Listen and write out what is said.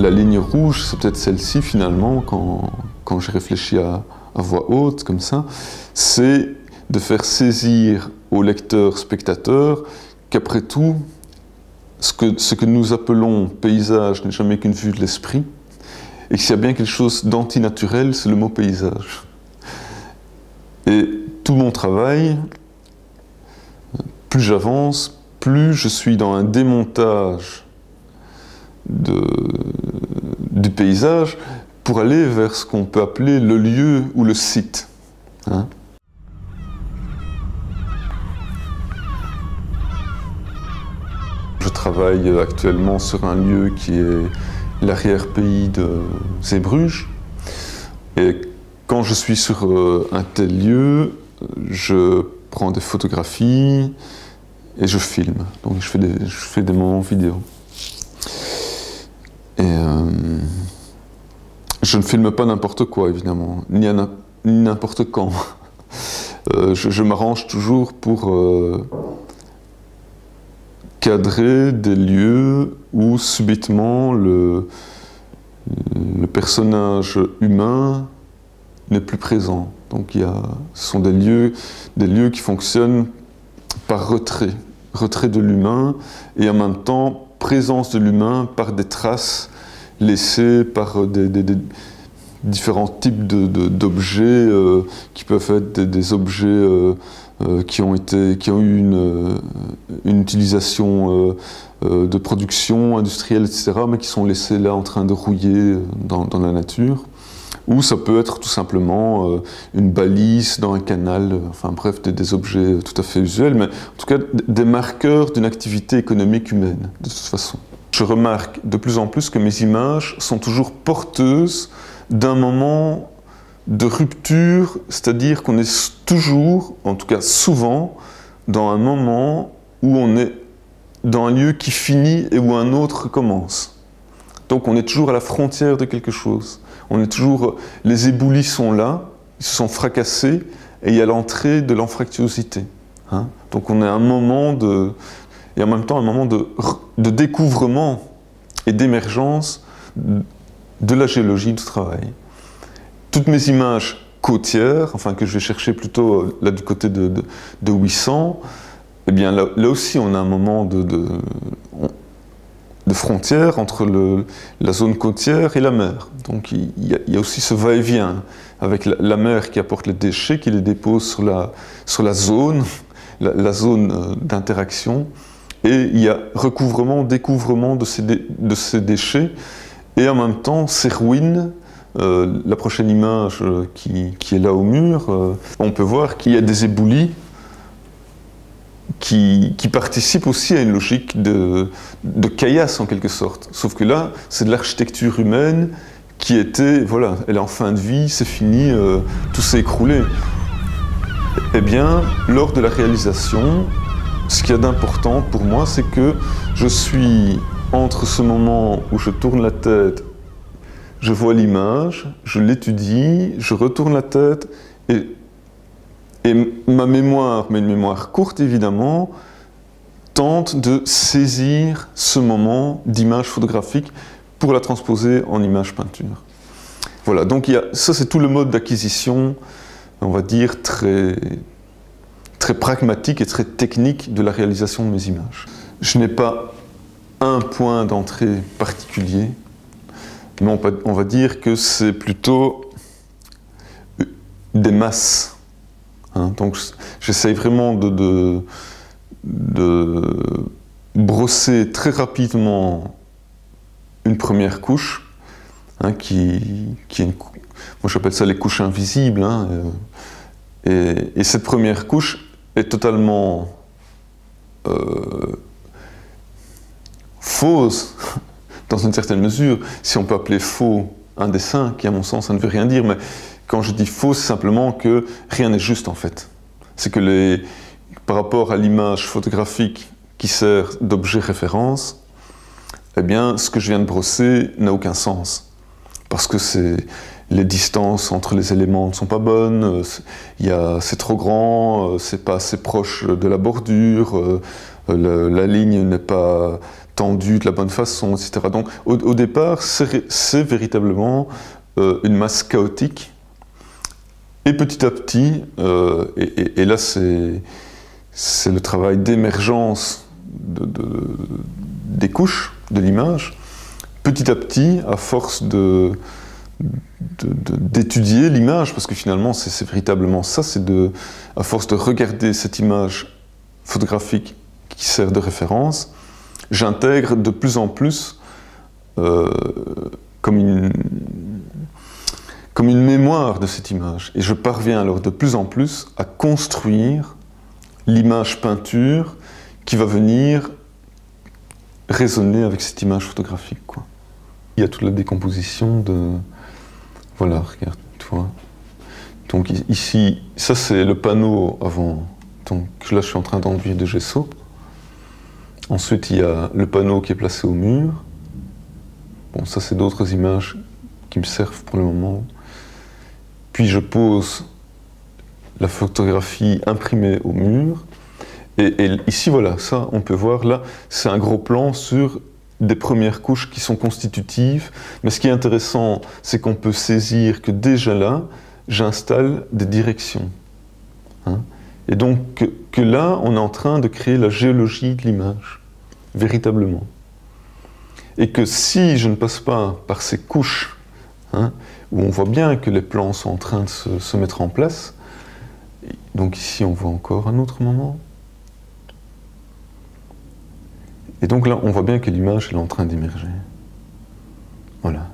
La ligne rouge, c'est peut-être celle-ci finalement, quand j'ai réfléchi à voix haute comme ça, c'est de faire saisir au lecteur-spectateur qu'après tout, ce que nous appelons paysage n'est jamais qu'une vue de l'esprit, et que s'il y a bien quelque chose d'antinaturel, c'est le mot paysage. Et tout mon travail, plus j'avance, plus je suis dans un démontage du paysage pour aller vers ce qu'on peut appeler le lieu ou le site. Hein? Je travaille actuellement sur un lieu qui est l'arrière-pays de Zeebruges. Et quand je suis sur un tel lieu, je prends des photographies et je filme. Donc je fais des moments vidéo. Et je ne filme pas n'importe quoi, évidemment, ni n'importe quand. Je m'arrange toujours pour cadrer des lieux où subitement le personnage humain n'est plus présent. Donc ce sont des lieux qui fonctionnent par retrait de l'humain et en même temps présence de l'humain par des traces laissées par des différents types d'objets qui peuvent être des objets qui ont eu une utilisation de production industrielle, etc., mais qui sont laissés là en train de rouiller dans la nature. Ou ça peut être tout simplement une balise dans un canal, enfin bref, des objets tout à fait usuels, mais en tout cas des marqueurs d'une activité économique humaine, de toute façon. Je remarque de plus en plus que mes images sont toujours porteuses d'un moment de rupture, c'est-à-dire qu'on est toujours, en tout cas souvent, dans un moment où on est dans un lieu qui finit et où un autre commence. Donc on est toujours à la frontière de quelque chose. On est toujours, les éboulis sont là, ils se sont fracassés et il y a l'entrée de l'anfractuosité. Hein? Donc on est à un moment et en même temps un moment de découvrement et d'émergence de la géologie du travail. Toutes mes images côtières, enfin que je vais chercher plutôt là du côté de 800, eh bien là aussi on a un moment de frontière entre la zone côtière et la mer. Donc il y a aussi ce va-et-vient avec la mer qui apporte les déchets, qui les dépose sur la zone, la zone d'interaction, et il y a recouvrement, découvrement de ces déchets, et en même temps ces ruines. La prochaine image qui est là au mur, on peut voir qu'il y a des éboulis qui participent aussi à une logique de caillasse en quelque sorte. Sauf que là, c'est de l'architecture humaine qui était, voilà, elle est en fin de vie, c'est fini, tout s'est écroulé. Eh bien, lors de la réalisation, ce qu'il y a d'important pour moi, c'est que je suis entre ce moment où je tourne la tête, je vois l'image, je l'étudie, je retourne la tête et ma mémoire, mais une mémoire courte évidemment, tente de saisir ce moment d'image photographique pour la transposer en image peinture. Voilà, donc ça c'est tout le mode d'acquisition, on va dire, très pragmatique et très technique de la réalisation de mes images. Je n'ai pas un point d'entrée particulier, mais on va dire que c'est plutôt des masses. Hein, donc j'essaye vraiment de brosser très rapidement une première couche, hein, qui est moi j'appelle ça les couches invisibles, hein, et cette première couche est totalement fausse dans une certaine mesure, si on peut appeler faux un dessin, qui à mon sens ça ne veut rien dire, mais quand je dis faux, c'est simplement que rien n'est juste en fait. C'est que par rapport à l'image photographique qui sert d'objet référence, eh bien, ce que je viens de brosser n'a aucun sens. Parce que les distances entre les éléments ne sont pas bonnes, c'est trop grand, c'est pas assez proche de la bordure, la ligne n'est pas tendue de la bonne façon, etc. Donc au départ, c'est véritablement une masse chaotique. Et petit à petit, et là c'est le travail d'émergence des couches de l'image, petit à petit, à force d'étudier l'image, parce que finalement c'est véritablement ça, c'est à force de regarder cette image photographique qui sert de référence, j'intègre de plus en plus comme une mémoire de cette image. Et je parviens alors de plus en plus à construire l'image peinture qui va venir résonner avec cette image photographique, quoi. Il y a toute la décomposition de... Voilà, regarde, toi. Donc ici, ça c'est le panneau avant. Donc là je suis en train d'enduire de gesso. Ensuite il y a le panneau qui est placé au mur. Bon, ça c'est d'autres images qui me servent pour le moment. Puis je pose la photographie imprimée au mur. Et ici, voilà, ça, on peut voir, là, c'est un gros plan sur des premières couches qui sont constitutives. Mais ce qui est intéressant, c'est qu'on peut saisir que déjà là, j'installe des directions. Hein? Et donc, que là, on est en train de créer la géologie de l'image, véritablement. Et que si je ne passe pas par ces couches, hein, où on voit bien que les plans sont en train de se mettre en place, donc ici, on voit encore un autre moment. Et donc là, on voit bien que l'image est en train d'émerger. Voilà.